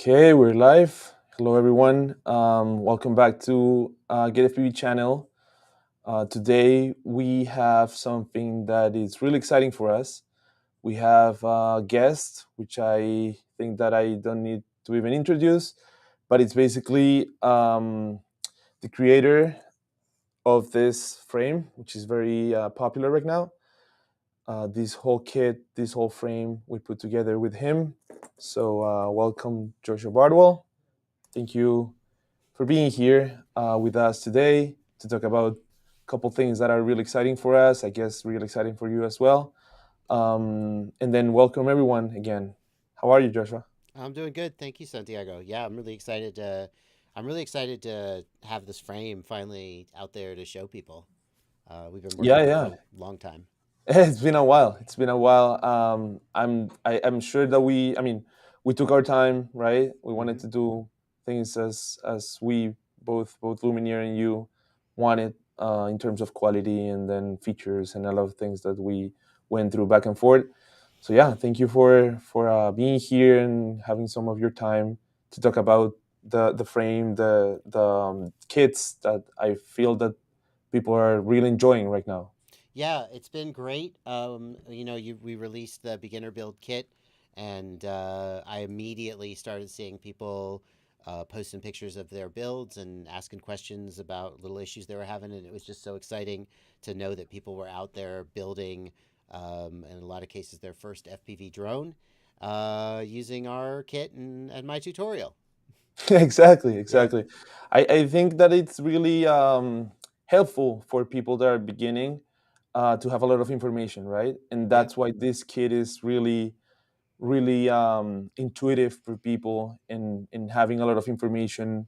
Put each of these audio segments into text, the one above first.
Okay, we're live. Hello, everyone. Welcome back to GetFPV channel. Today we have something that is really exciting for us. We have a guest, which I think that I don't need to even introduce, but it's basically the creator of this frame, which is very popular right now. This whole kit, this whole frame, we put together with him. So welcome, Joshua Bardwell. Thank you for being here with us today to talk about a couple things that are really exciting for us, I guess really exciting for you as well. And then welcome everyone again. How are you, Joshua? I'm doing good, thank you, Santiago. Yeah, I'm really excited to have this frame finally out there to show people. We've been working Yeah, on it for yeah. a long time. It's been a while. It's been a while. I'm sure that we took our time, right? We wanted Hmm. to do things as we both Lumenier and you wanted in terms of quality and then features and a lot of things that we went through back and forth. So yeah, thank you for being here and having some of your time to talk about the frame, the kits that I feel that people are really enjoying right now. Yeah, it's been great. We released the beginner build kit, and I immediately started seeing people posting pictures of their builds and asking questions about little issues they were having, and it was just so exciting to know that people were out there building, in a lot of cases, their first FPV drone using our kit and my tutorial. Exactly, Yeah, exactly. I think that it's really helpful for people that are beginning to have a lot of information, right? And yeah. that's why this kit is really intuitive for people in having a lot of information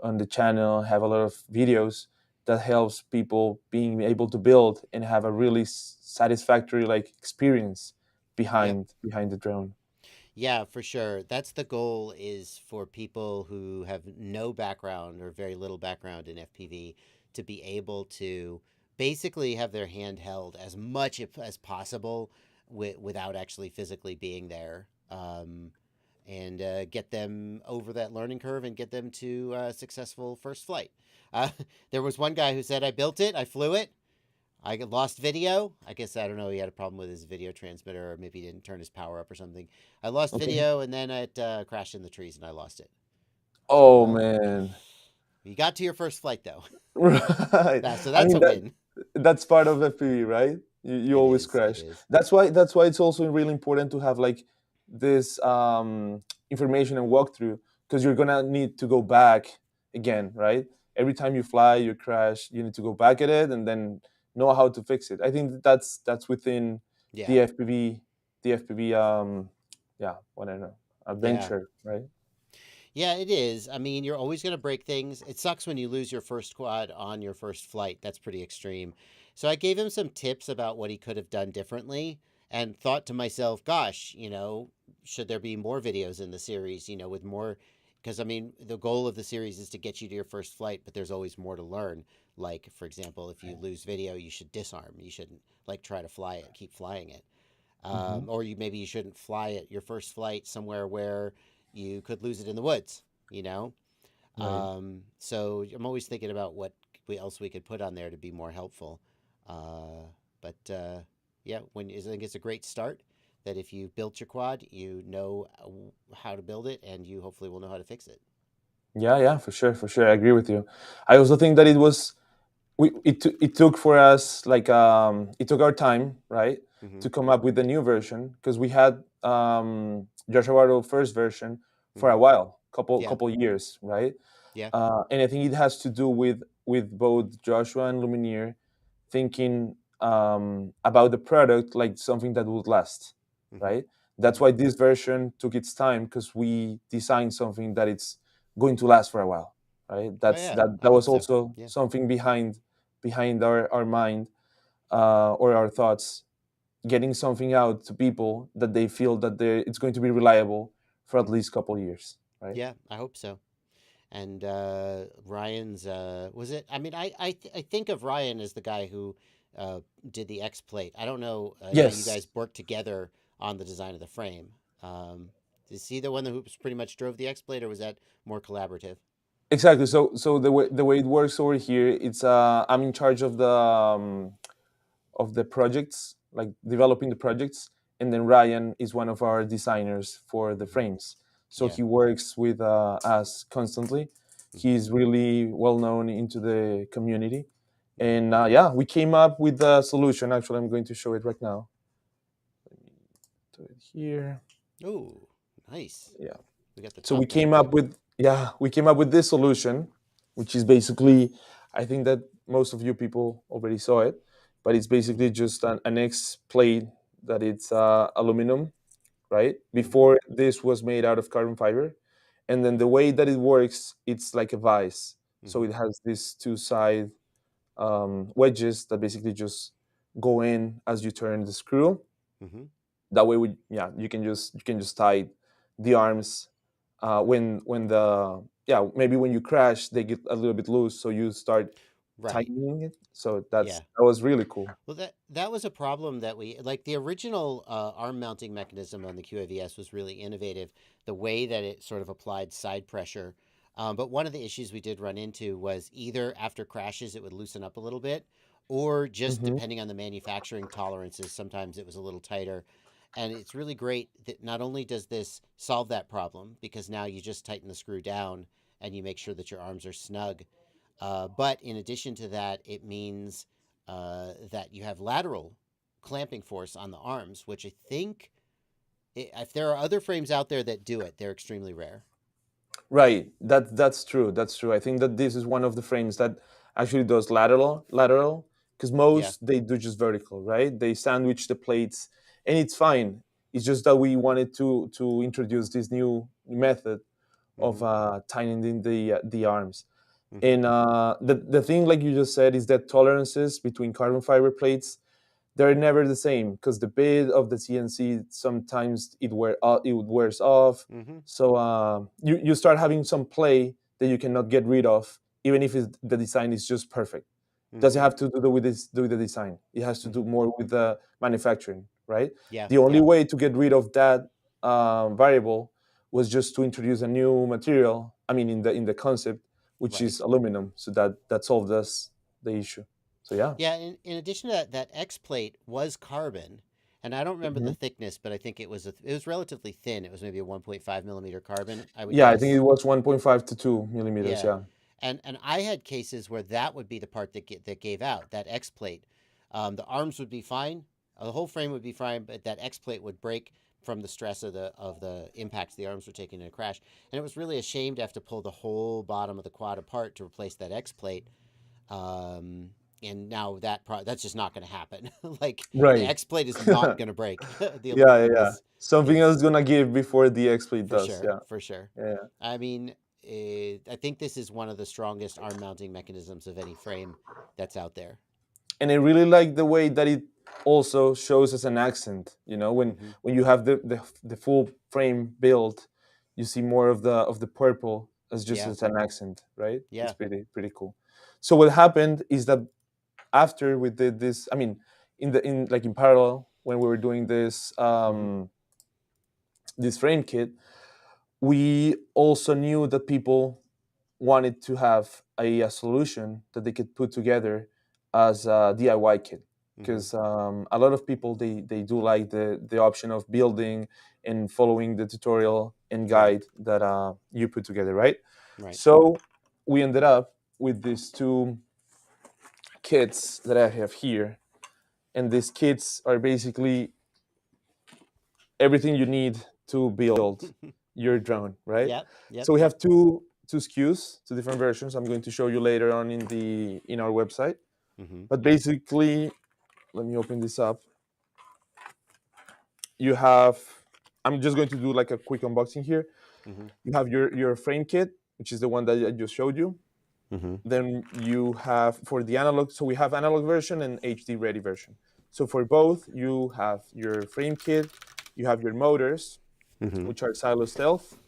on the channel, have a lot of videos that helps people being able to build and have a really satisfactory like experience Yeah. behind the drone. Yeah, for sure. That's the goal, is for people who have no background or very little background in FPV to be able to basically have their hand held as much as possible without actually physically being there. And get them over that learning curve and get them to successful first flight. Uh, there was one guy who said, I built it, I flew it, I lost video. I guess I don't know. He had a problem with his video transmitter, or maybe he didn't turn his power up or something. I lost Okay. video, and then it crashed in the trees, and I lost it. So Oh man. you got to your first flight though. Right. So I that's mean a win. that's part of FPV, right? You It always is. It crash. is. That's why it's also really important to have like this information and walkthrough because you're gonna need to go back again, right? Every time you fly, you crash, you need to go back at it and then know how to fix it. I think that's within Yeah. the FPV, the FPV yeah, what I know, Yeah. adventure, right? Yeah, it is. I mean, you're always going to break things. It sucks when you lose your first quad on your first flight. That's pretty extreme. So I gave him some tips about what he could have done differently and thought to myself, gosh, should there be more videos in the series, with more? Because, I mean, the goal of the series is to get you to your first flight, but there's always more to learn. Like, for example, if you lose video, you should disarm. You shouldn't, like, try to fly it, keep flying it. Hmm. Or maybe you shouldn't fly it your first flight somewhere where you could lose it in the woods, you know? Right. So I'm always thinking about what else we could put on there to be more helpful. But yeah, I think it's a great start that if you built your quad, you know how to build it, and you hopefully will know how to fix it. Yeah, yeah, for sure, for sure. I agree with you. I also think that it took for us like it took our time, right, Hmm. to come up with the new version because we had Joshua Bardwell first version for a Hmm. while, Yeah, couple years, right? yeah. And I think it has to do with both Joshua and Lumenier thinking about the product like something that would last, Hmm. right? That's Hmm. why this version took its time because we designed something that it's going to last for a while, right? Oh That's yeah, I that hope was so. also Yeah. something behind our mind or our thoughts, getting something out to people that they feel that it's going to be reliable for at Hmm. least a couple years, right? Yeah, I hope so. And Ryan's was it? I mean, I think of Ryan as the guy who uh, did the X plate. I don't know. I know you Yes. guys worked together on the design of the frame. Um, Is he the one who pretty much drove the X Plate, or was that more collaborative? Exactly. So the way it works over here, it's I'm in charge of the projects, like developing the projects, and then Ryan is one of our designers for the Hmm. frames. So Yeah. he works with us constantly. Hmm. He's really well known into the community, Hmm. and yeah, we came up with a solution. Actually, I'm going to show it right now. Let me do it here. Oh, nice. Yeah. We got the So we top down came up view. with this solution, which is basically, I think that most of you people already saw it, but it's basically just an X plate that it's aluminum, right? Hmm. Before this was made out of carbon fiber, and then the way that it works, it's like a vise. So Hmm. it has these two side wedges that basically just go in as you turn the screw. Hmm. That way, yeah, you can just tie the arms when the yeah, maybe when you crash they get a little bit loose, so you start Right. tightening it. So Yeah. that was really cool. Well, that was a problem that we like. The original arm mounting mechanism on the QAV-S was really innovative. The way that it sort of applied side pressure, but one of the issues we did run into was either after crashes it would loosen up a little bit, or just Hmm. depending on the manufacturing tolerances, sometimes it was a little tighter. And it's really great that not only does this solve that problem because now you just tighten the screw down and you make sure that your arms are snug, but in addition to that, it means that you have lateral clamping force on the arms, which I think, if there are other frames out there that do it, they're extremely rare. Right, that's true, that's true. I think that this is one of the frames that actually does lateral, because Yeah. most they do just vertical, right? They sandwich the plates, and it's fine. It's just that we wanted to introduce this new method of Mm-hmm. tightening the arms. Mm-hmm. And the thing, like you just said, is that tolerances between carbon fiber plates, they're never the same, because the bed of the CNC sometimes it wears off. Mm-hmm. So you start having some play that you cannot get rid of, even if the design is just perfect. Doesn't Mm-hmm. have to do with this, do with the design. It has to do Mm-hmm. more with the manufacturing, right? Yeah. The only Yeah. way to get rid of that variable was just to introduce a new material. I mean, in the concept, which Right. is aluminum. So that solved us the issue. So yeah. Yeah. In addition to that, that X plate was carbon, and I don't remember the Mhm. thickness, but I think it was relatively thin. It was maybe a 1.5 millimeter carbon, I would Yeah, I think it guess. was 1.5 to 2 millimeters. Yeah, Yeah. and I had cases where that would be the part that gave out that X plate. The arms would be fine, the whole frame would be fine, but that X plate would break from the stress of the impacts the arms were taking in a crash. And it was really a shame to have to pull the whole bottom of the quad apart to replace that X plate. Um, and now that's just not going to happen. Like the Right. X plate is not going to break. The Yeah, yeah, aluminum yeah. Something is else gonna give before the XSplit for does. sure, Yeah. for sure. Yeah. I mean, I think this is one of the strongest arm mounting mechanisms of any frame that's out there. And I really like the way that it also shows as an accent. When Hmm. when you have the full frame built, you see more of the purple as just Yeah, as an accent, right? It's yeah. pretty cool. So what happened is that after we did this, I mean, in parallel when we were doing Hmm. this frame kit, we also knew that people wanted to have a solution that they could put together as a DIY kit, Hmm. because a lot of people they do like the option of building and following the tutorial and Right, guide that you put together, right? right. So we ended up with these two kits that I have here, and these kits are basically everything you need to build your drone, right? Yep, yep, So we yep. have two SKUs, two different versions. I'm going to show you later on in our website. Hmm. But basically, let me open this up. You have. I'm just going to do like a quick unboxing here. Hmm. You have your frame kit, which is the one that I just showed you. Hmm. Then you have for the analog. So we have analog version and HD ready version. So for both, you have your frame kit, you have your motors, Hmm. which are Xilo Stealth.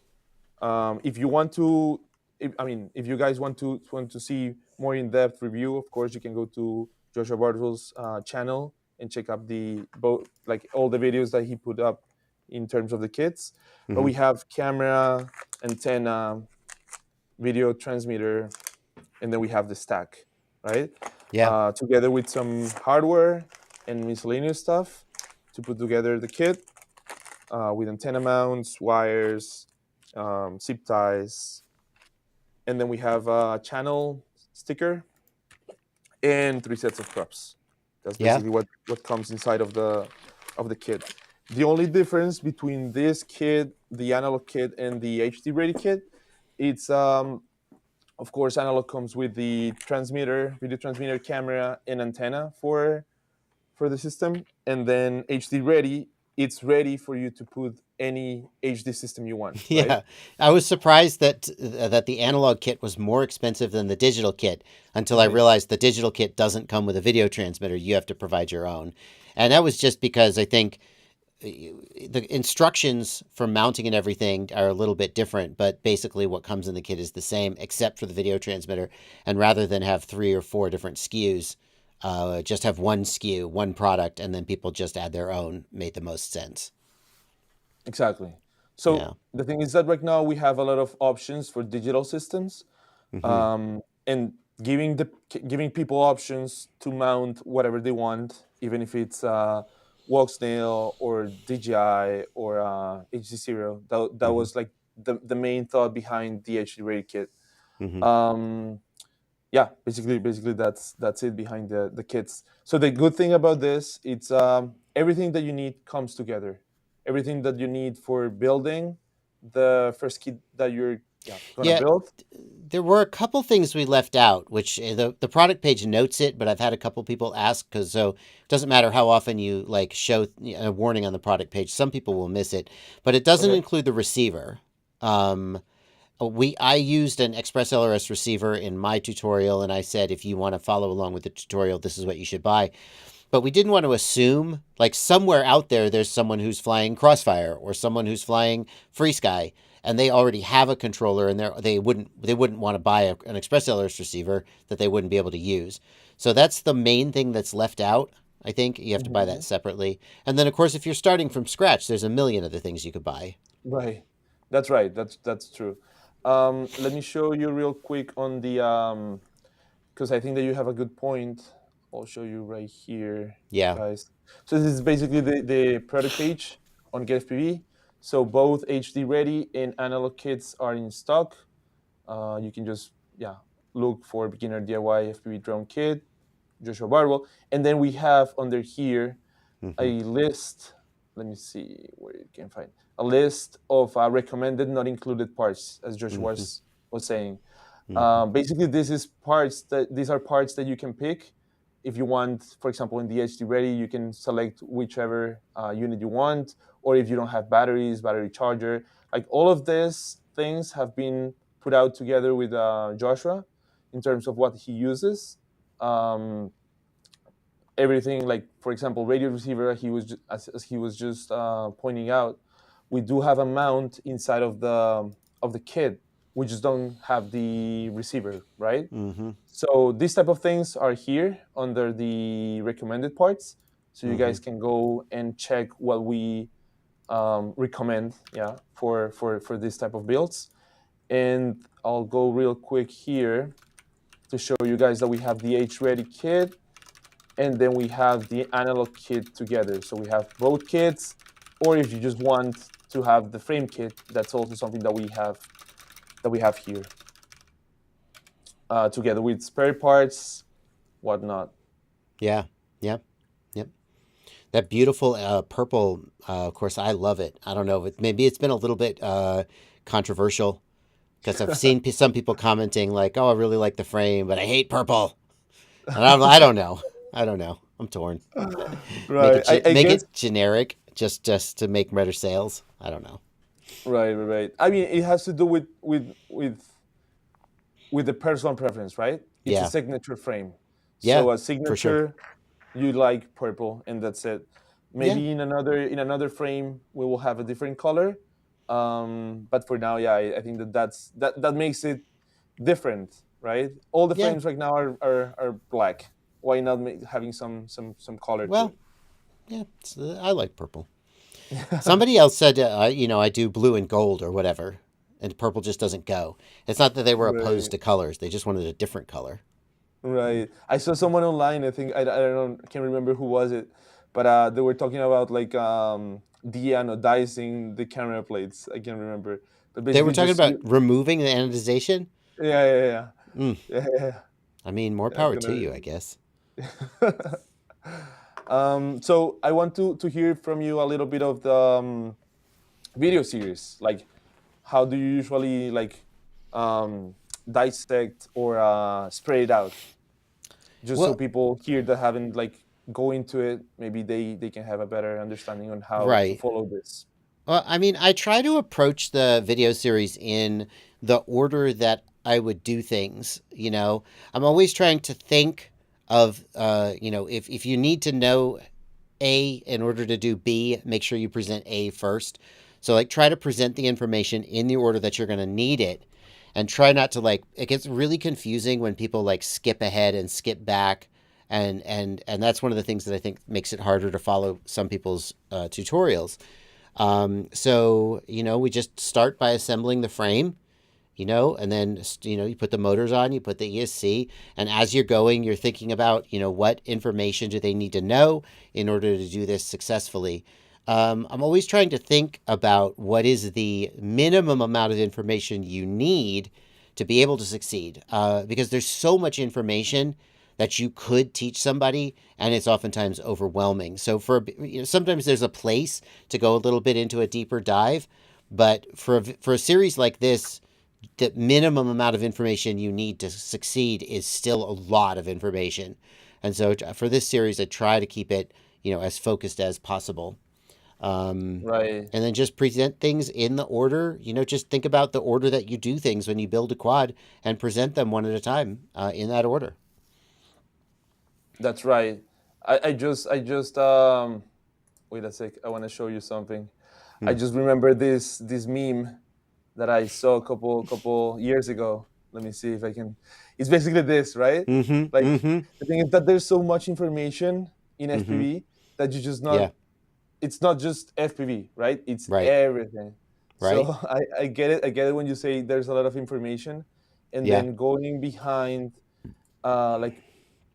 If you want to, if you guys want to see more in-depth review, of course, you can go to Joshua Bardwell's channel and check up the both, like all the videos that he put up in terms of the kits, but Hmm. we have camera, antenna, video transmitter, and then we have the stack, right? Yeah. Together with some hardware and miscellaneous stuff to put together the kit with antenna mounts, wires, zip ties, and then we have a channel sticker and 3 sets of props. That's Yeah. basically what comes inside of the kit. The only difference between this kit, the analog kit, and the HD ready kit, it's of course analog comes with the transmitter, video transmitter, camera, and antenna for the system, and then HD ready, it's ready for you to put any HD system you want, right? Yeah, I was surprised that the analog kit was more expensive than the digital kit until I Right. realized the digital kit doesn't come with a video transmitter. You have to provide your own. And that was just because I think the instructions for mounting and everything are a little bit different, but basically what comes in the kit is the same except for the video transmitter. And rather than have 3 or 4 different SKUs, just have one SKU, one product, and then people just add their own made the most sense. Exactly. Yeah. So the thing is that right now we have a lot of options for digital systems, Hmm. and giving people options to mount whatever they want, even if it's Walksnail or DJI or HC0. That Hmm. was like the main thought behind the HD Ready kit. Hmm. Um, yeah, basically that's it behind the kits. So the good thing about this, it's everything that you need comes together. Everything that you need for building the first kit that you're, yeah, gonna Yeah, build. there were a couple things we left out, which the product page notes it, but I've had a couple people ask because so it doesn't matter how often you like show a warning on the product page, some people will miss it, but it doesn't Okay. include the receiver. Um, I used an Express LRS receiver in my tutorial, and I said if you want to follow along with the tutorial, this is what you should buy. But we didn't want to assume like somewhere out there's someone who's flying Crossfire or someone who's flying FreeSky and they already have a controller and they wouldn't want to buy an Express LRS receiver that they wouldn't be able to use. So that's the main thing that's left out. I think you have to buy that Hmm. separately. And then of course if you're starting from scratch, there's a million other things you could buy. Right. That's right. That's true. Let me show you real quick on the because I think that you have a good point. I'll show you right here, Yeah. guys. So this is basically the product page on GetFPV. So both HD ready and analog kits are in stock. You can just, yeah, look for beginner DIY FPV drone kit, Joshua Bardwell, and then we have under here Hmm. a list. Let me see where you can find a list of recommended, not included parts, as Joshua Hmm. was saying. Hmm. Basically, these are parts that you can pick. If you want, for example, in the HD Ready, you can select whichever unit you want, or if you don't have batteries, battery charger. Like all of these things have been put out together with Joshua in terms of what he uses. Um, Everything, like for example radio receiver, as he was just pointing out, we do have a mount inside of the kit. We just don't have the receiver, right? Hmm. So these type of things are here under the recommended parts, so you Hmm. guys can go and check what we recommend, yeah, for this type of builds. And I'll go real quick here to show you guys that we have the H ready kit, and then we have the analog kit together. So we have both kits, or if you just want to have the frame kit, that's also something that we have here together with spare parts, whatnot. Yeah. Yeah. Yep. That beautiful purple, of course, I love it. I don't know if maybe it's been a little bit controversial because I've seen some people commenting like, "Oh, I really like the frame, but I hate purple," and I don't know. I don't know. I'm torn. Right. I Make guess it generic just to make better sales. I don't know. right. I mean, it has to do with the personal preference, right? It's a Yeah. signature frame. Yeah. So a For sure. signature, you like purple, and that's it. Yeah. Maybe in another frame we will have a different color. But for now, yeah, I think that makes it different, right? All the Yeah. frames right now are black. Why not having some color to Well. it? Yeah. I like purple. Somebody else said, I do blue and gold or whatever, and purple just doesn't go. It's not that they were opposed Right. to colors; they just wanted a different color. Right. I saw someone online. I think I don't know. I can't remember who was it, but they were talking about like de-anodizing the camera plates. I can't remember, but They were basically talking just about removing the anodization. yeah, yeah, yeah, Mm, yeah, yeah. I mean, more Yeah, I'm power to you, I gonna. guess. So I want to hear from you a little bit of the video series. Like, how do you usually like um, dissect or spread it out? Just so Well, people here that haven't like go into it, maybe they can have a better understanding on how to right. follow this. Well, I mean, I try to approach the video series in the order that I would do things. I'm always trying to think of, if you need to know A in order to do B, make sure you present A first. So, like, try to present the information in the order that you're going to need it. And try not to, like, it gets really confusing when people, like, skip ahead and skip back. And that's one of the things that I think makes it harder to follow some people's tutorials. So, we just start by assembling the frame, and then, you put the motors on, you put the ESC, and as you're going, you're thinking about, what information do they need to know in order to do this successfully. I'm always trying to think about what is the minimum amount of information you need to be able to succeed, because there's so much information that you could teach somebody, and it's oftentimes overwhelming. So sometimes there's a place to go a little bit into a deeper dive, but for a series like this, the minimum amount of information you need to succeed is still a lot of information. And so for this series, I try to keep it, as focused as possible. Um, Right. and then just present things in the order, just think about the order that you do things when you build a quad and present them one at a time, in that order. That's right. I just wait a sec. I want to show you something. I Hmm. just remember this meme that I saw a couple years ago. Let me see if I can. It's basically this, right? Mm-hmm. Like Mm-hmm. the thing is that there's so much information in Mm-hmm. FPV that you just not. Yeah. It's not just FPV, right? It's Right. everything. So Right. I get it. I get it when you say there's a lot of information, and Yeah. then going behind like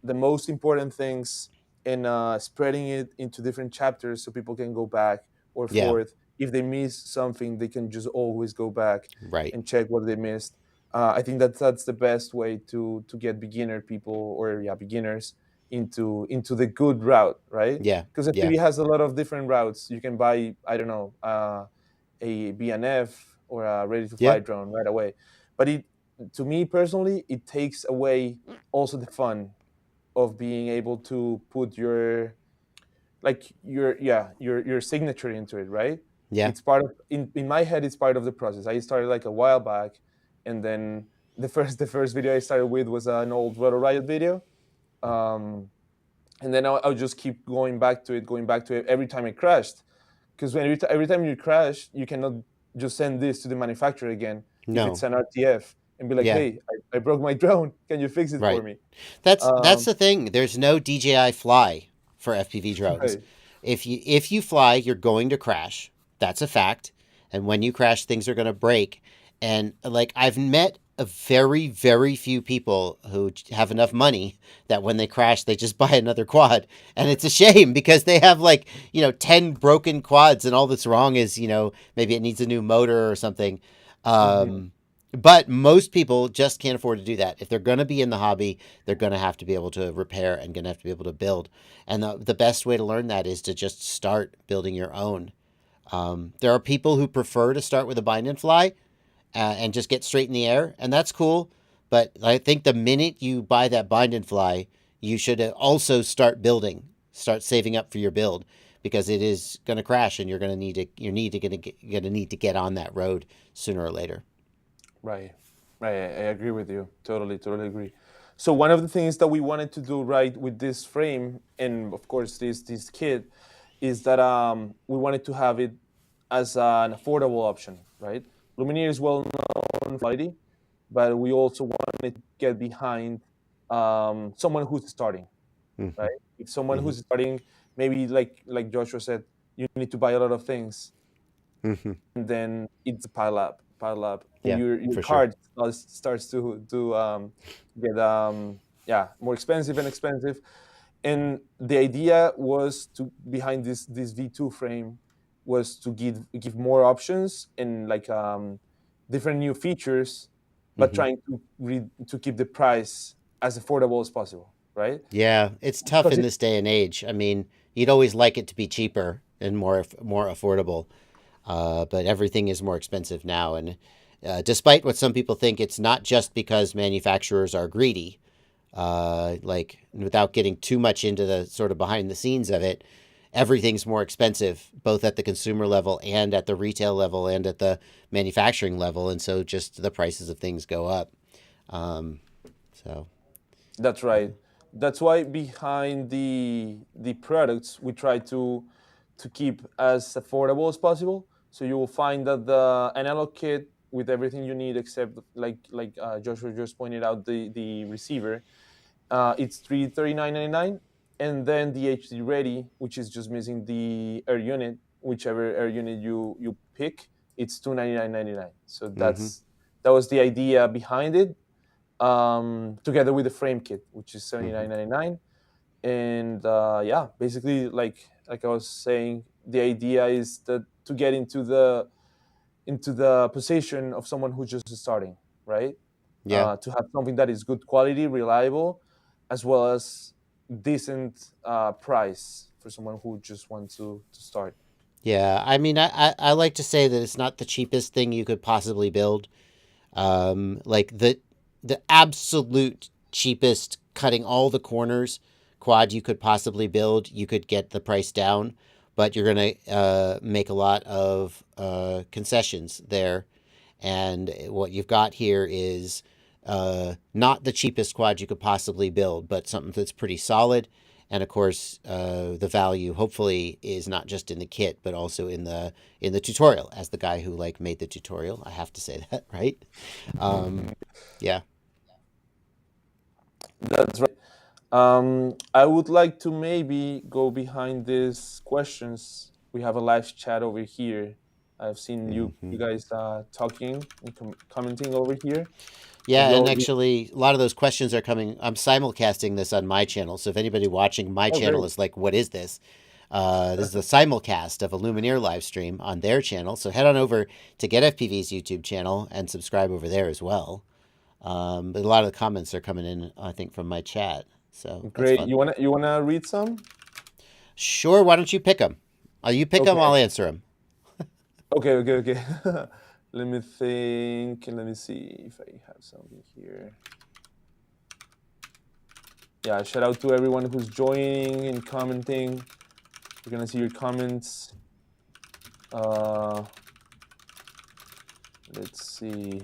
the most important things and spreading it into different chapters so people can go back or Yeah. forth. If they miss something, they can just always go back Right. and check what they missed. I think that's the best way to get beginner people or yeah beginners into the good route, right? Yeah. Because Yeah. FPV has a lot of different routes. You can buy I don't know a BNF or a ready to Yeah. fly drone right away, but it to me personally it takes away also the fun of being able to put your like your yeah your signature into it, right? Yeah. It's part of in my head it's part of the process. I started like a while back, and then the first video I started with was an old Roto Riot video, um, and then I'll just keep going back to it every time it crashed, because every time you crash you cannot just send this to the manufacturer again if it's No. an RTF and be like, Yeah. hey, I broke my drone, can you fix it for Right. me? That's um, the thing. There's no DJI Fly for FPV drones. right. If you fly, you're going to crash. That's a fact. And when you crash, things are going to break. And like I've met a very very few people who have enough money that when they crash, they just buy another quad. And it's a shame because they have like 10 broken quads, and all that's wrong is maybe it needs a new motor or something. Mhm. But most people just can't afford to do that. If they're going to be in the hobby, they're going to have to be able to repair and going to have to be able to build. And the best way to learn that is to just start building your own. There are people who prefer to start with a bind and fly, and just get straight in the air, and that's cool. But I think the minute you buy that bind and fly, you should also start building, start saving up for your build, because it is going to crash, and you're going to need to get on that road sooner or later. Right. Right. I agree with you. Totally agree. So one of the things that we wanted to do right with this frame and of course this kit is that we wanted to have it as an affordable option, right? Lumenier is well known for quality, but we also wanted to get behind someone who's starting, Hmm. right? If someone Hmm. who's starting, maybe like Joshua said, you need to buy a lot of things, Hmm. and then it's pile up, and Yeah, your for sure. card starts to get yeah, more expensive and expensive. And the idea was to behind this V2 frame was to give more options and like different new features, but Hmm. trying to keep the price as affordable as possible, right? Yeah, it's tough Because in this day and age. I mean, you'd always like it to be cheaper and more affordable, but everything is more expensive now. And despite what some people think, it's not just because manufacturers are greedy. Like, without getting too much into the sort of behind the scenes of it, everything's more expensive, both at the consumer level and at the retail level and at the manufacturing level. And so just the prices of things go up. Um, so, that's right. That's why behind the products we try to keep as affordable as possible. So you will find that the analog kit with everything you need except like Joshua just pointed out, the receiver, it's $339.99, and then the HD ready, which is just missing the air unit, whichever air unit you pick, it's $299.99. So mm-hmm. that was the idea behind it, together with the frame kit, which is Mm-hmm. $79.99. And yeah, basically, like I was saying, the idea is that to get into the position of someone who's just starting, right? Yeah. To have something that is good quality, reliable, as well as decent price for someone who just wants to start. Yeah. I mean, I like to say that it's not the cheapest thing you could possibly build. Like the absolute cheapest, cutting all the corners quad you could possibly build, you could get the price down, but you're gonna make a lot of concessions there. And what you've got here is not the cheapest quad you could possibly build, but something that's pretty solid. And of course, the value hopefully is not just in the kit, but also in the tutorial. As the guy who like made the tutorial, I have to say that, right? Um, yeah. That's right. I would like to maybe go behind these questions. We have a live chat over here. I've seen you Hmm. guys talking and commenting over here. Have Yeah, you and all? actually, a lot of those questions are coming. I'm simulcasting this on my channel, so if anybody watching my Oh, channel great. is like, "What is this?" This is a simulcast of a Lumenier live stream on their channel. So head on over to GetFPV's YouTube channel and subscribe over there as well. But a lot of the comments are coming in, I think, from my chat, so that's Great. fun. You wanna read some? Sure, why don't you pick them? You pick them, Okay. I'll answer them. Okay. Let me think. Let me see if I have something here. Yeah, shout out to everyone who's joining and commenting. We're gonna see your comments. Uh, let's see.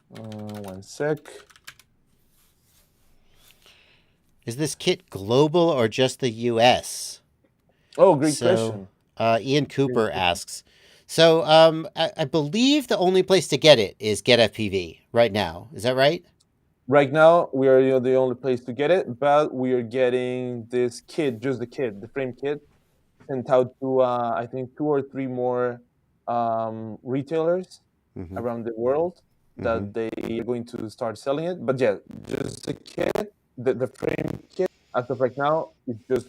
One sec. Is this kit global or just the US? Oh, great So, question. Ian Great Cooper question. asks. So, I believe the only place to get it is GetFPV right now. Is that right? Right now, we are the only place to get it, but we are getting this kit, just the kit, the frame kit, sent out to I think two or three more retailers Mm-hmm. around the world Mm-hmm. that they are going to start selling it. But yeah, just the kit, the frame kit, as of right now, it's just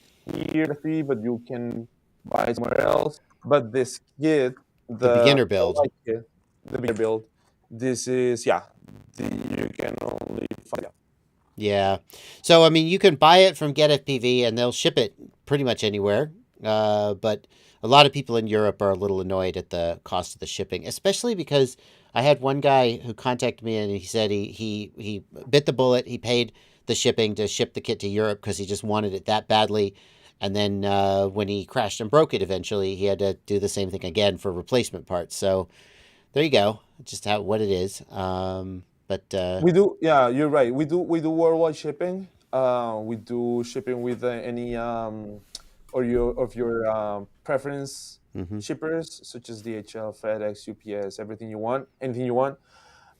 here the fee, but you can buy it somewhere else. But this kit, The the beginner build. white kit, the bigger build, this is yeah, you can only find it. Yeah. So, I mean, you can buy it from GetFPV and they'll ship it pretty much anywhere. But a lot of people in Europe are a little annoyed at the cost of the shipping, especially because I had one guy who contacted me and he said he bit the bullet. He paid the shipping to ship the kit to Europe because he just wanted it that badly. And then when he crashed and broke it eventually, he had to do the same thing again for replacement parts. So there you go. Just how what it is. But We do, yeah, you're right. We do worldwide shipping. We do shipping with any or your preference mhm. shippers such as DHL, FedEx, UPS, everything you want, anything you want.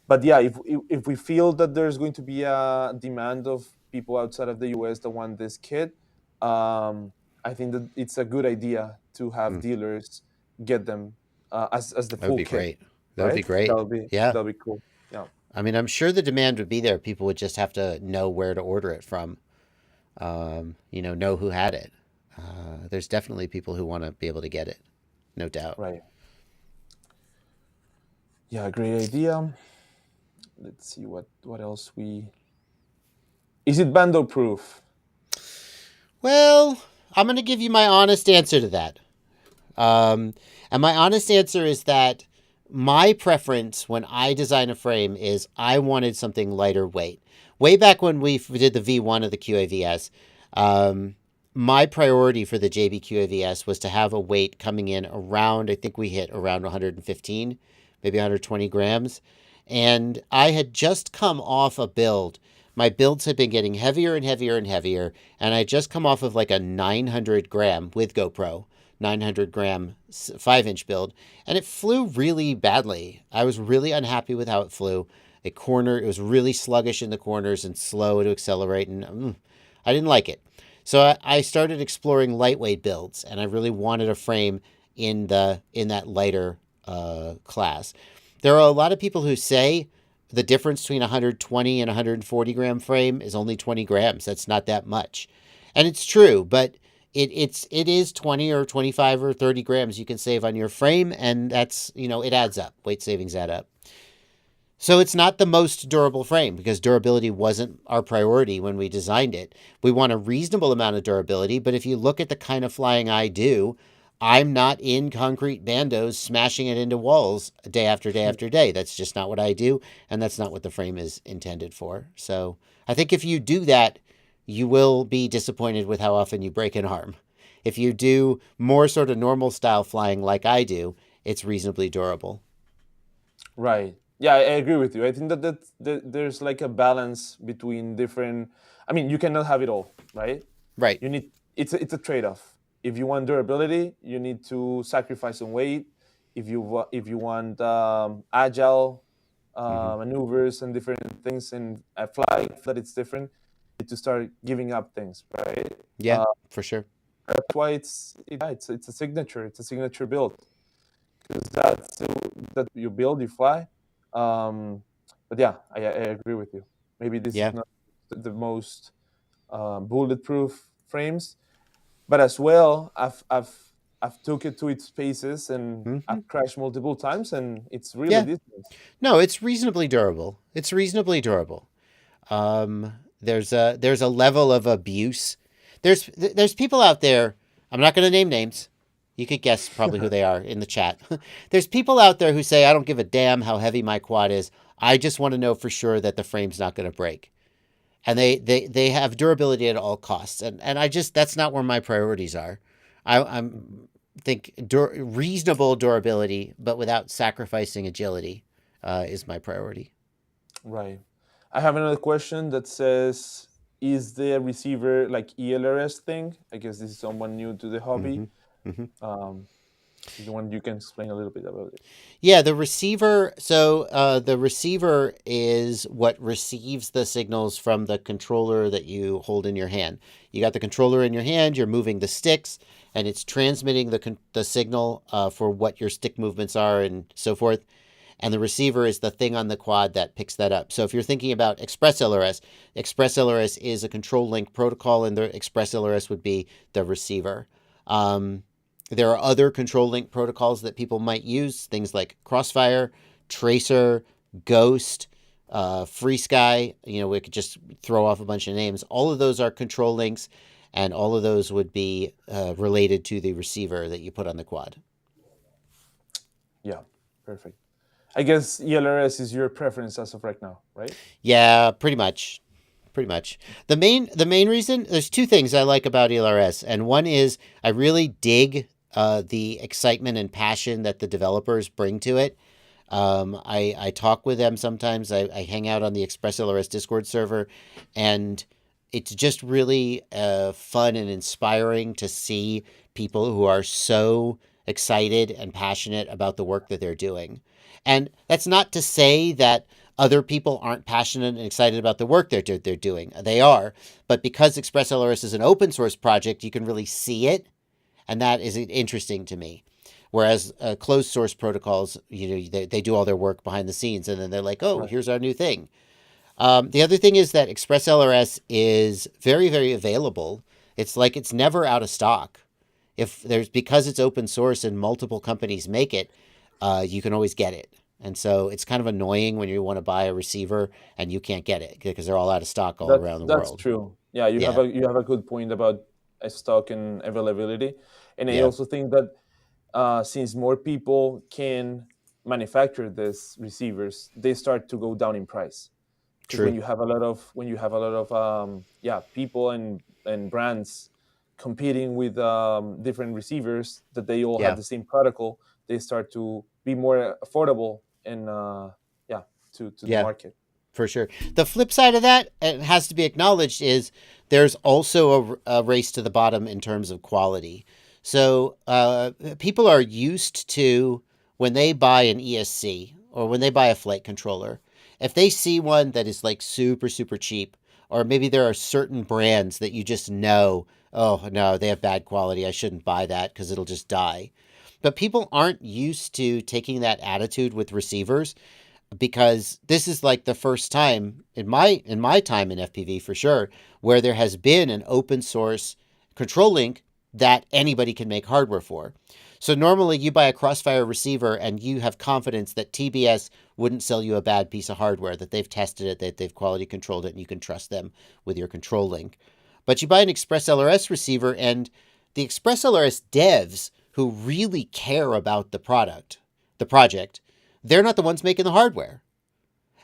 But yeah, if we feel that there's going to be a demand of people outside of the US that want this kit, I think that it's a good idea to have Hmm. dealers get them as the That would full be kit, great. That would right? be great. Yeah. That'll be cool. Yeah. I mean, I'm sure the demand would be there. People would just have to know where to order it from, know who had it. There's definitely people who want to be able to get it, no doubt. Right. Yeah, great idea. Let's see what else we. Is it Bando Proof? Well, I'm going to give you my honest answer to that. And my honest answer is that my preference when I design a frame is I wanted something lighter weight. Way back when we did the V1 of the QAV-S, my priority for the JB QAV-S was to have a weight coming in around, I think we hit around 115, maybe 120 grams. And I had just come off a build. My builds had been getting heavier and heavier and heavier. And I had just come off of like a 900 gram with GoPro, 900 gram 5-inch build. And it flew really badly. I was really unhappy with how it flew. It was really sluggish in the corners and slow to accelerate. And I didn't like it. So I started exploring lightweight builds, and I really wanted a frame in that lighter class. There are a lot of people who say the difference between 120 and 140 gram frame is only 20 grams. That's not that much, and it's true. But it is 20 or 25 or 30 grams you can save on your frame, and that's it adds up. Weight savings add up. So it's not the most durable frame because durability wasn't our priority when we designed it. We want a reasonable amount of durability, but if you look at the kind of flying I do, I'm not in concrete bandos smashing it into walls day after day after day. That's just not what I do, and that's not what the frame is intended for. So I think if you do that, you will be disappointed with how often you break an arm. If you do more sort of normal style flying like I do, it's reasonably durable. Right. Yeah, I agree with you. I think that there's like a balance between different. I mean, you cannot have it all, right? Right. You need it's a trade-off. If you want durability, you need to sacrifice some weight. If you want agile Mm-hmm. maneuvers and different things in a flight that it's different, you need to start giving up things, right? Yeah, for sure. That's why it's a signature. It's a signature build because that you build, you fly. Um, but yeah, I agree with you. Maybe this is Yeah. not the most bulletproof frames, but as well, I've took it to its paces and Mm-hmm. I've crashed multiple times, and it's really Yeah. decent. No, it's reasonably durable. It's reasonably durable. There's a level of abuse. There's people out there. I'm not going to name names. You could guess probably who they are in the chat. There's people out there who say, I don't give a damn how heavy my quad is. I just want to know for sure that the frame's not going to break. And they have durability at all costs. And that's not where my priorities are. I'm think reasonable durability, but without sacrificing agility, is my priority. Right. I have another question that says, is the receiver like ELRS thing? I guess this is someone new to the hobby. Mm-hmm. Mm-hmm. If you want, you can explain a little bit about it. Yeah, the receiver. So the receiver is what receives the signals from the controller that you hold in your hand. You got the controller in your hand. You're moving the sticks, and it's transmitting the signal for what your stick movements are and so forth. And the receiver is the thing on the quad that picks that up. So if you're thinking about Express LRS is a control link protocol, and the Express LRS would be the receiver. There are other control link protocols that people might use, things like Crossfire, Tracer, Ghost, FreeSky. We could just throw off a bunch of names. All of those are control links, and all of those would be related to the receiver that you put on the quad. Yeah, perfect. I guess ELRS is your preference as of right now, right? Yeah, pretty much. Pretty much. The main reason, there's two things I like about ELRS, and one is I really dig the excitement and passion that the developers bring to it. I talk with them sometimes. I hang out on the Express LRS Discord server, and it's just really fun and inspiring to see people who are so excited and passionate about the work that they're doing. And that's not to say that other people aren't passionate and excited about the work they're doing. They are, but because ExpressLRS is an open source project, you can really see it, and that is interesting to me. Whereas closed source protocols, they do all their work behind the scenes, and then they're like, oh, Right. here's our new thing. The other thing is that ExpressLRS is very, very available. It's like it's never out of stock. Because it's open source and multiple companies make it, you can always get it. And so it's kind of annoying when you want to buy a receiver and you can't get it because they're all out of stock all around the That's world. true. Yeah, Yeah. you have a good point about stock and availability, and I Yeah. also think that since more people can manufacture these receivers, they start to go down in price. Because True. when you have a lot of people and brands competing with different receivers that they all have Yeah. the same protocol, they start to be more affordable and yeah, to the Yeah. market. For sure. The flip side of that, it has to be acknowledged, is there's also a race to the bottom in terms of quality. So people are used to, when they buy an ESC or when they buy a flight controller, if they see one that is like super, super cheap, or maybe there are certain brands that you just know, oh, no, they have bad quality. I shouldn't buy that because it'll just die. But people aren't used to taking that attitude with receivers, because this is like the first time in my time in FPV for sure where there has been an open source control link that anybody can make hardware for. So normally you buy a Crossfire receiver and you have confidence that TBS wouldn't sell you a bad piece of hardware, that they've tested it, that they've quality controlled it, and you can trust them with your control link. But you buy an ExpressLRS receiver, and the ExpressLRS devs who really care about the project, they're not the ones making the hardware.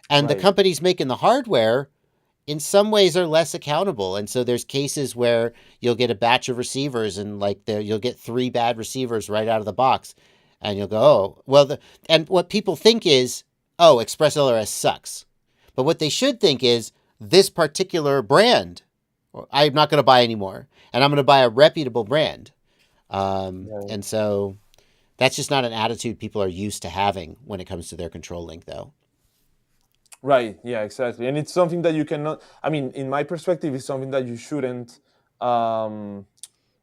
And the Right. companies making the hardware, in some ways, are less accountable. And so there's cases where you'll get a batch of receivers and you'll get 3 bad receivers right out of the box. And you'll go, oh, well, and what people think is, oh, ExpressLRS sucks. But what they should think is, this particular brand, I'm not going to buy anymore. And I'm going to buy a reputable brand. Right. And so that's just not an attitude people are used to having when it comes to their control link, though. Right. Yeah, exactly. And it's something that you cannot, I mean, in my perspective, it's something that you shouldn't um,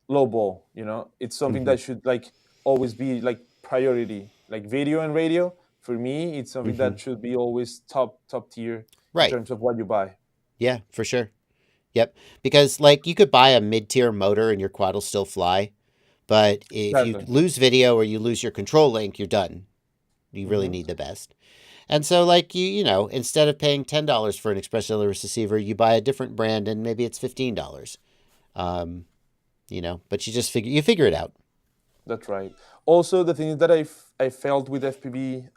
lowball, you know? It's something Mm-hmm. that should like always be like priority. Like video and radio, for me, it's something Mm-hmm. that should be always top tier in Right. terms of what you buy. Yeah, for sure. Yep. Because like you could buy a mid-tier motor and your quad will still fly, but if you Exactly. lose video or you lose your control link, you're done. You really Hmm. need the best. And so like instead of paying $10 for an ExpressLR receiver, you buy a different brand and maybe it's $15. Um, but you figure it out. That's right. Also, the thing that I felt with FPV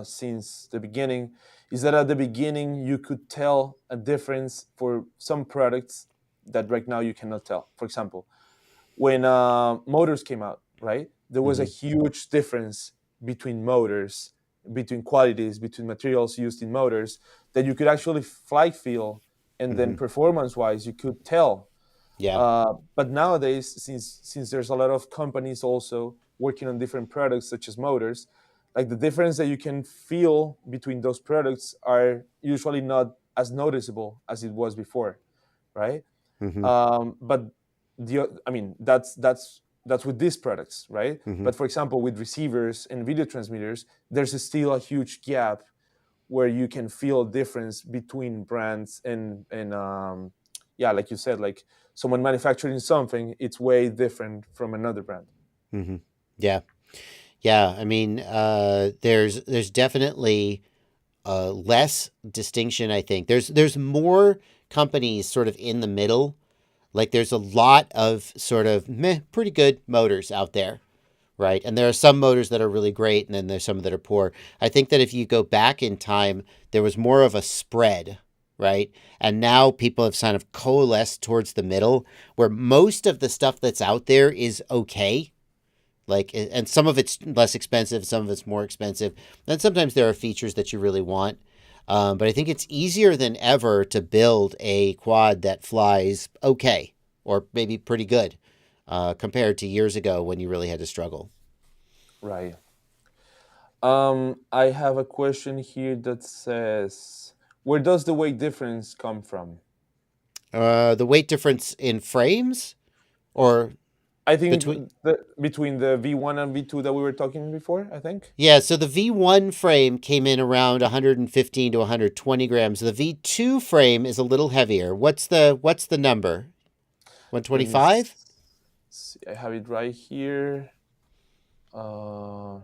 since the beginning is that at the beginning you could tell a difference for some products that right now you cannot tell. For example, when motors came out, right? There was a Mm-hmm. huge difference between motors, between qualities, between materials used in motors that you could actually flight feel, and then Mm-hmm. performance-wise, you could tell. Yeah. But nowadays, since there's a lot of companies also working on different products such as motors, like the difference that you can feel between those products are usually not as noticeable as it was before, right? Mm-hmm. But I mean, that's with these products, right? Mm-hmm. But for example, with receivers and video transmitters, there's still a huge gap where you can feel a difference between brands and yeah, like you said, like someone manufacturing something, it's way different from another brand. Mm-hmm. Yeah. Yeah. I mean, there's definitely less distinction. I think there's more companies sort of in the middle. Like there's a lot of sort of pretty good motors out there, right? And there are some motors that are really great, and then there's some that are poor. I think that if you go back in time, there was more of a spread, right? And now people have kind of coalesced towards the middle, where most of the stuff that's out there is okay. Like, and some of it's less expensive, some of it's more expensive. Then sometimes there are features that you really want. But I think it's easier than ever to build a quad that flies okay, or maybe pretty good, compared to years ago when you really had to struggle. Right. I have a question here that says, where does the weight difference come from? The weight difference in frames or I think between. between the V1 and V2 that we were talking before, I think. Yeah, so the V1 frame came in around 115 to 120 grams. The V2 frame is a little heavier. What's the number? Let me 125? see. I have it right here. Uh,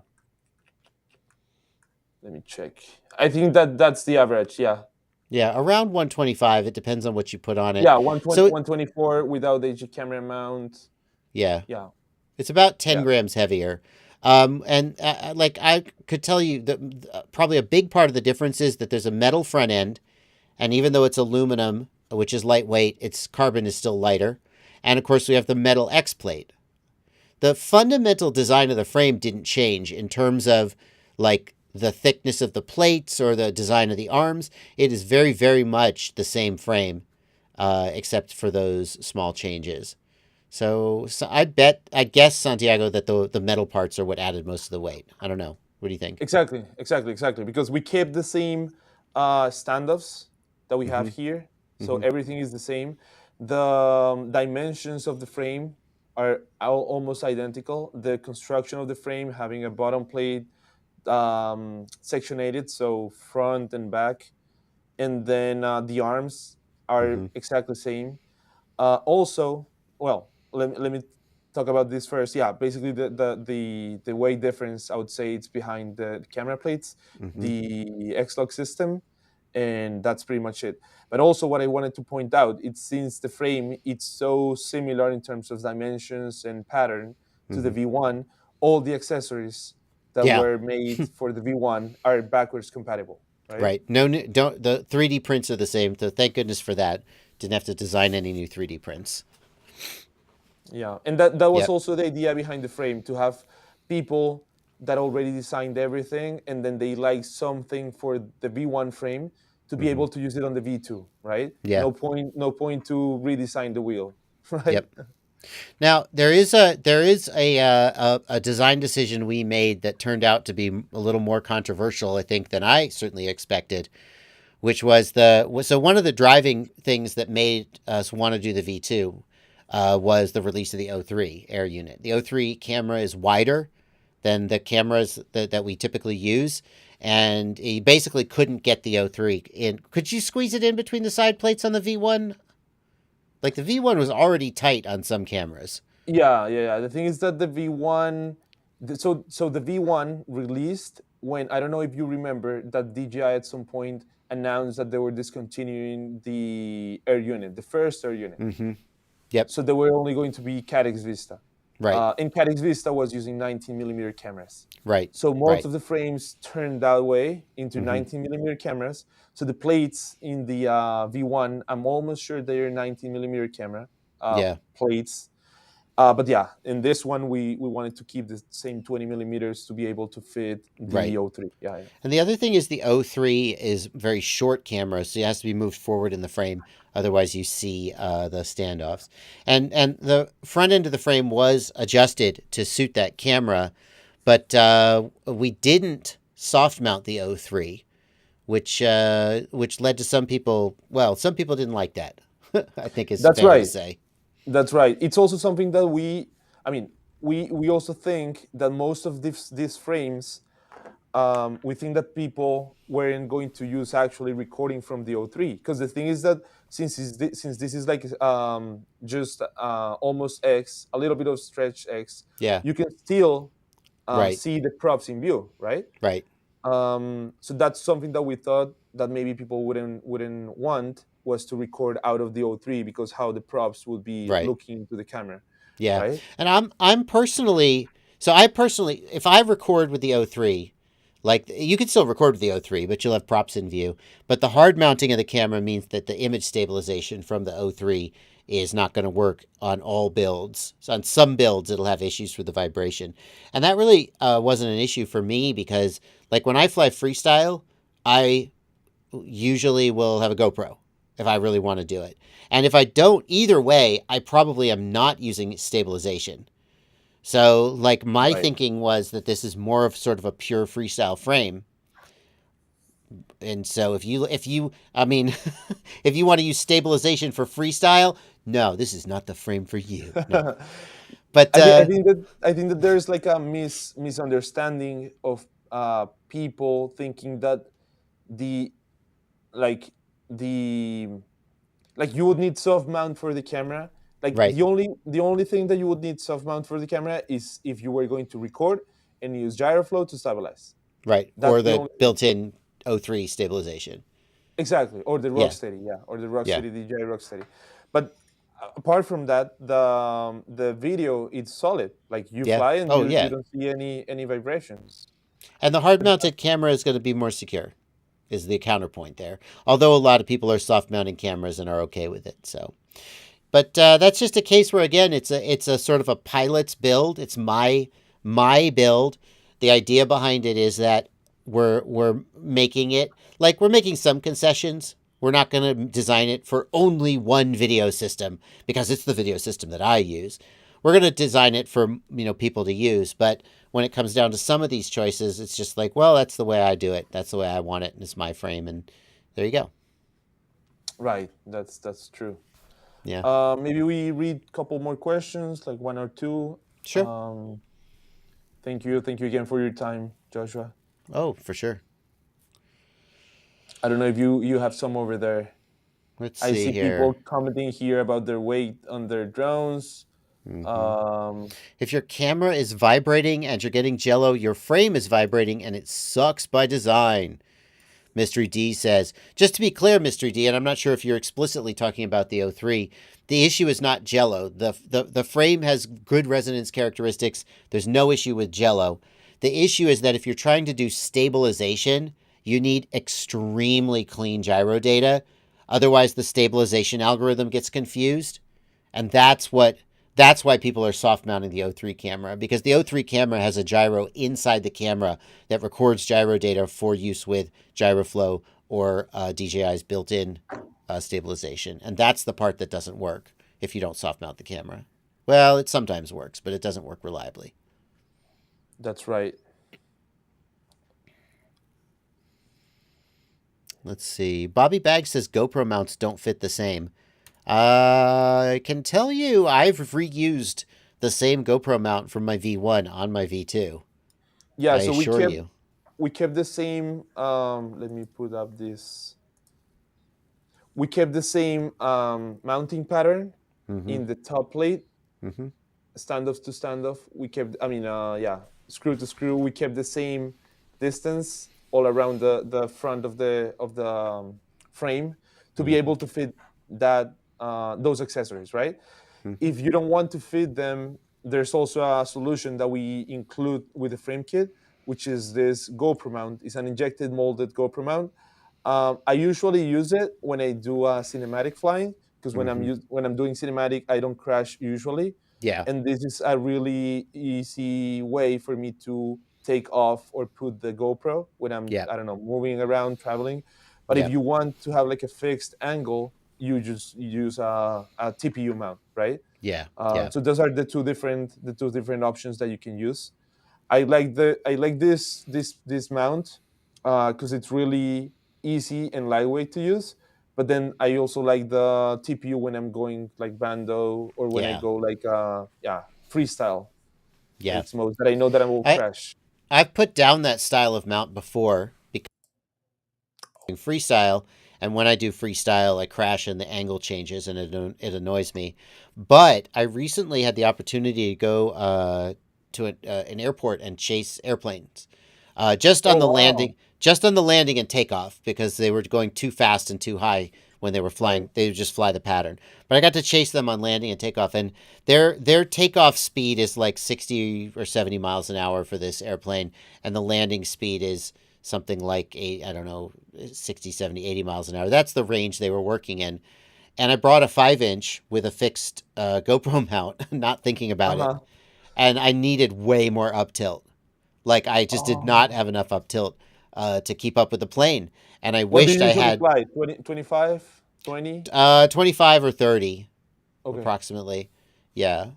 Let me check. I think that's the average. Yeah. Yeah, around 125. It depends on what you put on it. Yeah, 120, So 124 without the G camera mount. yeah, Yeah. it's about 10 Yeah. grams heavier. And like I could tell you that probably a big part of the difference is that there's a metal front end, and even though it's aluminum, which is lightweight, its carbon is still lighter. And of course, we have the metal X plate. The fundamental design of the frame didn't change in terms of like the thickness of the plates or the design of the arms. It is very, very much the same frame, except for those small changes. So I guess, Santiago, that the metal parts are what added most of the weight. I don't know. What do you think? Exactly. Because we kept the same standoffs that we have Mm-hmm. here, so Mm-hmm. everything is the same. The dimensions of the frame are almost identical. The construction of the frame, having a bottom plate sectionated, so front and back, and then the arms are Mm-hmm. exactly the same. Also, well, let me talk about this first. Yeah, basically the weight difference, I would say it's behind the camera plates, Mm-hmm. the X-Log system, and that's pretty much it. But also, what I wanted to point out, it's since the frame it's so similar in terms of dimensions and pattern to the Mm-hmm. V1, all the accessories that Yeah. were made for the V1 are backwards compatible, right? Right. No, don't. The 3D prints are the same. So thank goodness for that. Didn't have to design any new 3D prints. Yeah, and that was Yep. also the idea behind the frame, to have people that already designed everything, and then they like something for the V1 frame to be Mm-hmm. able to use it on the V2, right? Yeah. No point to redesign the wheel, right? Yep. Now there is a design decision we made that turned out to be a little more controversial, I think, than I certainly expected. Which was one of the driving things that made us want to do the V2 was the release of the O3 air unit. The O3 camera is wider than the cameras that we typically use, and he basically couldn't get the O3 in. Could you squeeze it in between the side plates on the V1? Like the V1 was already tight on some cameras. Yeah. The thing is that the V1, so the V1 released when, I don't know if you remember that DJI at some point announced that they were discontinuing the air unit, the first air unit. Mm-hmm. Yep. So they were only going to be Caddx Vista. Right. And Caddx Vista was using 19 millimeter cameras. Right. So most Right. of the frames turned that way into Mm-hmm. 19 millimeter cameras. So the plates in the V1, I'm almost sure they are 19 millimeter camera Yeah. plates. But yeah, in this one, we wanted to keep the same 20 millimeters to be able to fit the Right. O3. Yeah. And the other thing is the O3 is very short camera, so it has to be moved forward in the frame. Otherwise, you see the standoffs. And the front end of the frame was adjusted to suit that camera, but we didn't soft mount the O3, which led to some people. Well, some people didn't like that. I think it's That's fair to right. say. That's right. It's also something that I mean, we also think that most of these frames, we think that people weren't going to use actually recording from the O3, because the thing is that since this is like just almost X, a little bit of stretch X, Yeah. you can still Right. see the props in view, right? Right. So that's something that we thought that maybe people wouldn't want, was to record out of the O3, because how the props would be Right. looking to the camera, Yeah. right? And I'm personally so I personally if I record with the O3, like you can still record with the O3, but you'll have props in view. But the hard mounting of the camera means that the image stabilization from the O3 is not going to work on all builds. So on some builds, it'll have issues with the vibration, and that really wasn't an issue for me because, like, when I fly freestyle, I usually will have a GoPro if I really want to do it, and if I don't, either way, I probably am not using stabilization. So, like, my Right. thinking was that this is more of sort of a pure freestyle frame. And so I mean, if you want to use stabilization for freestyle, no, this is not the frame for you. No. But I think that there's like a misunderstanding of people thinking that the like the like you would need soft mount for the camera. Like right, the only thing that you would need soft mount for the camera is if you were going to record and use gyroflow to stabilize. right. That's Or the the only thing. built-in O3 stabilization. Exactly, or the Yeah. Rocksteady, yeah, or the Yeah. Rocksteady, DJI Rocksteady. But apart from that, the video is solid. Like you Yeah. fly and Oh, you yeah. don't see any vibrations. And the hard-mounted camera is going to be more secure, is the counterpoint there. Although a lot of people are soft-mounting cameras and are okay with it. So, but that's just a case where, again, it's a sort of a pilot's build. It's my build. The idea behind it is that we're making it like we're making some concessions. We're not going to design it for only one video system because it's the video system that I use. We're going to design it for people to use, but when it comes down to some of these choices, it's just like, well, that's the way I do it. That's the way I want it, and it's my frame, and there you go. Right, that's true. Yeah, Maybe we read a couple more questions, like one or two. sure. Um, thank you again for your time, Joshua. Oh, for sure. I don't know if you have some over there. Let's I see see people here. commenting here about their weight on their drones. Hmm. Um, If your camera is vibrating and you're getting jello, your frame is vibrating and it sucks by design. Mystery D says, just to be clear, Mystery D, and I'm not sure if you're explicitly talking about the O3, the issue is not jello. The frame has good resonance characteristics. There's no issue with jello. The issue is that if you're trying to do stabilization, you need extremely clean gyro data. Otherwise, the stabilization algorithm gets confused. And that's why people are soft mounting the O3 camera, because the O3 camera has a gyro inside the camera that records gyro data for use with gyroflow or DJI's built-in stabilization. And that's the part that doesn't work if you don't soft mount the camera. Well, it sometimes works, but it doesn't work reliably. that's right. Let's see. Bobby Bag says GoPro mounts don't fit the same. I can tell you I've reused the same GoPro mount from my V1 on my V2. Yeah, I so assure you. we kept the same. Let me put up this. We kept the same mounting pattern Mm-hmm. in the top plate, Mm-hmm. standoff to standoff. We kept, I mean, yeah, screw to screw. We kept the same distance all around the front of the frame to be Mm-hmm. able to fit that those accessories, right? Mm-hmm. If you don't want to fit them, there's also a solution that we include with the frame kit, which is this GoPro mount. It's an injected molded GoPro mount. I usually use it when I do cinematic flying because Mm-hmm. when I'm doing cinematic, I don't crash usually, Yeah. and this is a really easy way for me to take off or put the GoPro when I'm, Yeah. I don't know, moving around traveling. But if Yeah. you want to have like a fixed angle, you just use a TPU mount, right? Yeah. Yeah. So those are the two different options that you can use. I like this mount because it's really easy and lightweight to use. But then I also like the TPU when I'm going like bando or when I Yeah. go like yeah, freestyle Yeah. mix modes that I know that I will I crash. I've put down that style of mount before because I'm doing freestyle, and when I do freestyle, I crash and the angle changes, and it annoys me. But I recently had the opportunity to go to an airport and chase airplanes, just on Oh the wow! landing, just on the landing and takeoff because they were going too fast and too high when they were Right. flying. They would just fly the pattern. But I got to chase them on landing and takeoff, and their takeoff speed is like 60 or 70 miles an hour for this airplane, and the landing speed is something like I don't know, 60, 70, 80 miles an hour. That's the range they were working in. And I brought a 5-inch with a fixed GoPro mount, not thinking Uh about it. huh. And I needed way more up tilt. Like I just did not Oh, have enough up tilt to keep up with the plane. And I what do you wished I usually had fly? 20, 25, 20? 25 or 30 Okay. approximately. Yeah.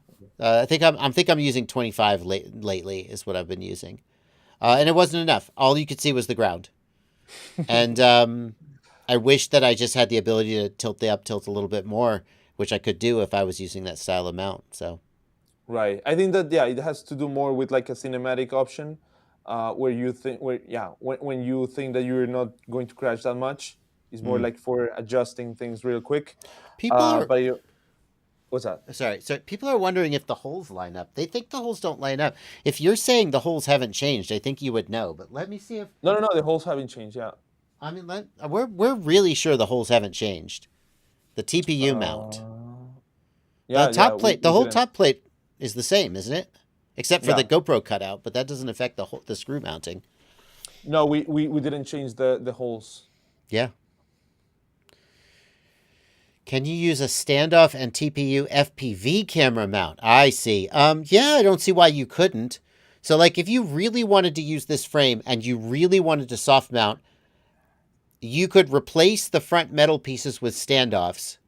I think I'm using 25 lately is what I've been using, and it wasn't enough. All you could see was the ground, and I wish that I just had the ability to tilt the up tilt a little bit more, which I could do if I was using that style of mount. So Right. I think that, yeah, it has to do more with like a cinematic option, where you think where yeah when you think that you're not going to crash that much, it's more mm. like for adjusting things real quick. people are But what's that? sorry. People are wondering if the holes line up. They think the holes don't line up. If you're saying the holes haven't changed, I think you would know. But let me see if No, no, no. The holes haven't changed. Yeah. I mean we're really sure the holes haven't changed. The TPU mount. Uh, The yeah, yeah. top We, plate, the we whole didn't. top plate is the same, isn't it? Except for the Yeah. GoPro cutout, but that doesn't affect the screw mounting. No, we didn't change the holes. Yeah. Can you use a standoff and TPU FPV camera mount? I see. Yeah, I don't see why you couldn't. So like if you really wanted to use this frame and you really wanted to soft mount, you could replace the front metal pieces with standoffs,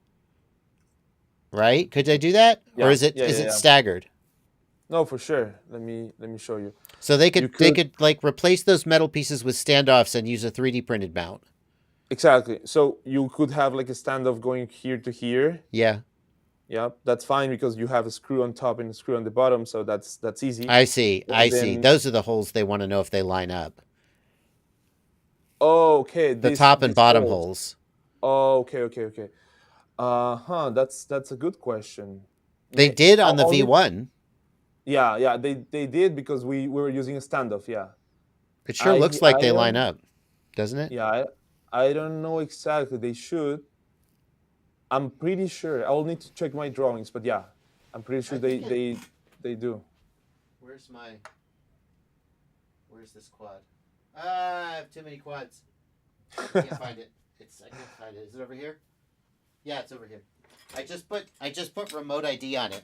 right? Could I do that? Or Yeah, is it yeah, is yeah, it yeah. staggered? No, for sure. Let me show you. So they You could like replace those metal pieces with standoffs and use a 3D printed mount. exactly. So you could have like a standoff going here to here. Yeah. Yeah, that's fine because you have a screw on top and a screw on the bottom, so that's easy. I see. I And see. then, Those are the holes they want to know if they line up. oh, okay, The this top and these bottom holes. holes. Oh, okay, okay, okay. That's a good question. They May did on the I'll need, V1. yeah, yeah, they did because we were using a standoff. Yeah, It sure looks like I they line don't, up, doesn't it? yeah, I don't know exactly. They should. I'm pretty sure. I'll need to check my drawings, but yeah, I'm pretty sure I think it. they do. Where's my. Where's this quad? I have too many quads. I can't find it. I can't find it. Is it over here? Yeah, it's over here. I just put remote ID on it.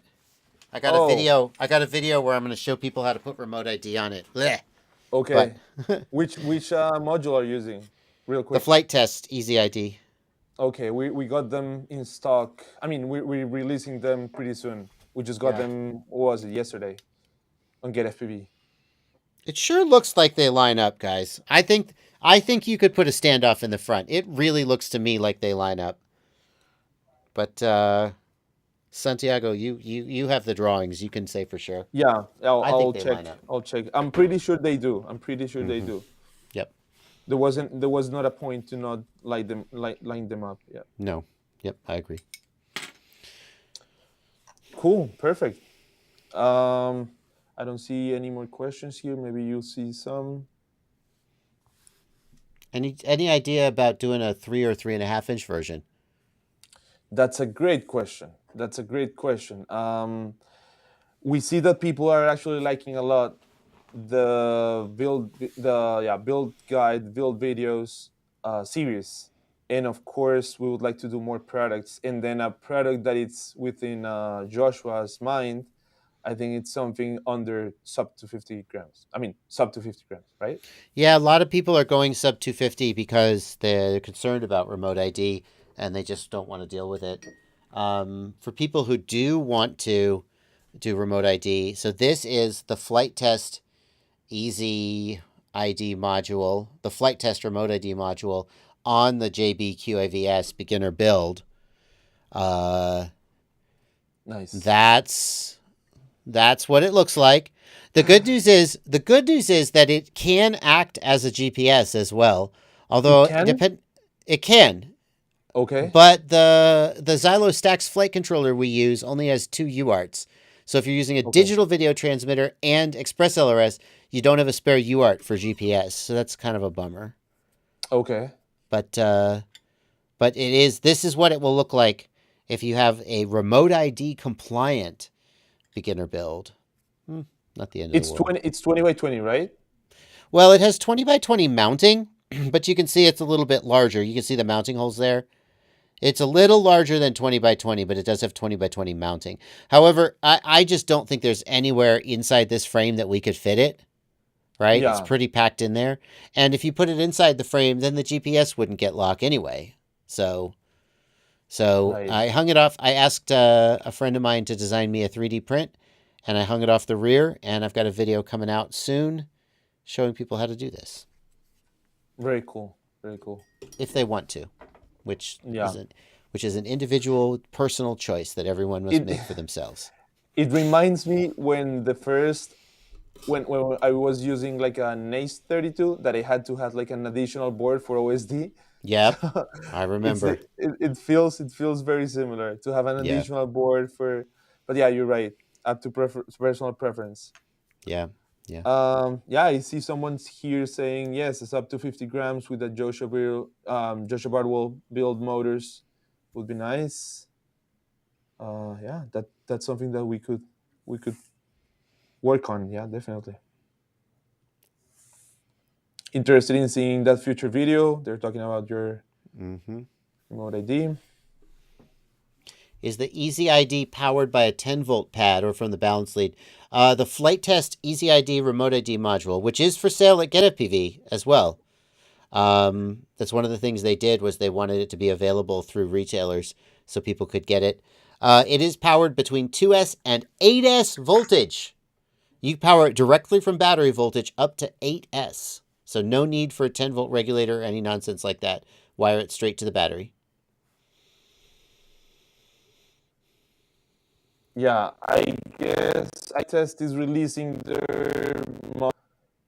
I got a Oh, video. I got a video where I'm going to show people how to put remote ID on it. Blech. But okay. Which module are you using? Real the quick. flight test easy ID. Okay, we got them in stock. I mean, we're releasing them pretty soon. We just got Yeah. them, what was it, yesterday on GetFPV. It sure looks like they line up, guys. I think you could put a standoff in the front. It really looks to me like they line up. But Santiago, you have the drawings. You can say for sure. Yeah, I think I'll they check. line up. I'll check. I'm pretty sure they do. I'm pretty sure they Mm-hmm. do. Yep. There was not a point to not line them up. Yeah. No. Yep. I agree. Cool. Perfect. I don't see any more questions here. Maybe you'll see some. Any idea about doing a 3 or 3.5 inch version? That's a great question. That's a great question. We see that people are actually liking a lot build guide, build videos series, and of course we would like to do more products. And then a product that it's within Joshua's mind, I think it's something under sub to 50 grams. I mean, sub to 50 grams, right? Yeah, a lot of people are going sub 250 because they're concerned about remote ID and they just don't want to deal with it. For people who do want to do remote ID, so this is the flight test easy ID module, the flight test remote ID module on the JB QAV-S beginner build. Nice. That's what it looks like. The good news is that it can act as a GPS as well. Although It can. it can. Okay. But the Xilo Stax flight controller we use only has 2 UARTs. So if you're using a Okay. digital video transmitter and Express LRS, you don't have a spare UART for GPS. So that's kind of a bummer. Okay. But this is what it will look like if you have a remote ID compliant beginner build. Not the end of It's the world. 20. It's 20 by 20, right? Well, it has 20 by 20 mounting, but you can see it's a little bit larger. You can see the mounting holes there. It's a little larger than 20 by 20, but it does have 20 by 20 mounting. However, I just don't think there's anywhere inside this frame that we could fit it, right? Yeah. It's pretty packed in there. And if you put it inside the frame, then the GPS wouldn't get lock anyway. So So Right. I hung it off. I asked a friend of mine to design me a 3D print, and I hung it off the rear. And I've got a video coming out soon showing people how to do this Very cool. Very cool. if they want to, which Yeah. isn't which is an individual personal choice that everyone must It make for themselves. it reminds me when the first when I was using like an Ace 32 that I had to have like an additional board for OSD. Yep, So I it's remember. it feels very similar to have an Yeah, additional board for. But yeah, you're right. Up to personal preference. yeah, yeah. Yeah, I see someone's here saying yes, it's up to 50 grams with the Joshua Bardwell build motors would be nice. Yeah, that's something that we could work on. Yeah, definitely. Interested in seeing that future video? They're talking about your Mm-hmm. remote ID. Is the Easy ID powered by a 10-volt pad or from the balance lead? The Flight Test Easy ID remote ID module, which is for sale at GetFPV as well. That's one of the things they did was they wanted it to be available through retailers so people could get it. It is powered between 2S and 8S voltage. You power it directly from battery voltage up to 8S. So no need for a 10-volt regulator or any nonsense like that. Wire it straight to the battery. Yeah, I guess iTest is releasing their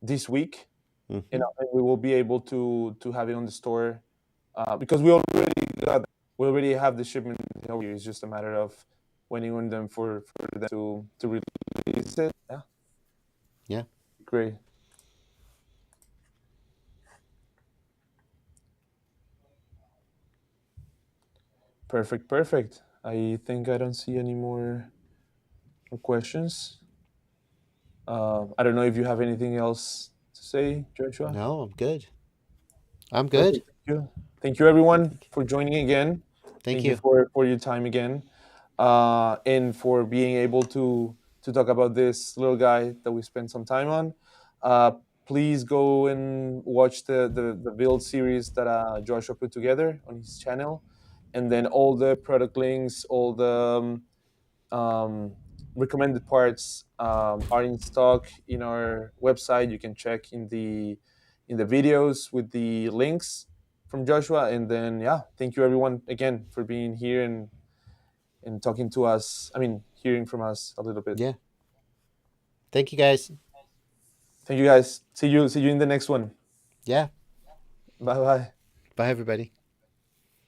this week, Mm-hmm. and we will be able to have it on the store because we already have the shipment here. It's just a matter of waiting on them for them to release it. Yeah, Yeah. great. Perfect, perfect. I think I don't see any more questions. I don't know if you have anything else to say, Joshua. No, I'm good. I'm good. Perfect. Thank you. Thank you, everyone, for joining again. Thank Thank you you. for your time again, and for being able to talk about this little guy that we spent some time on. Uh, Please go and watch the build series that Joshua put together on his channel, and then all the product links, all the recommended parts are in stock in our website. You can check in the videos with the links from Joshua. And then yeah, thank you everyone again for being here and talking to us. I mean, hearing from us a little bit. Yeah. Thank you guys. Thank you guys. See you in the next one. Yeah. Bye bye. Bye, everybody.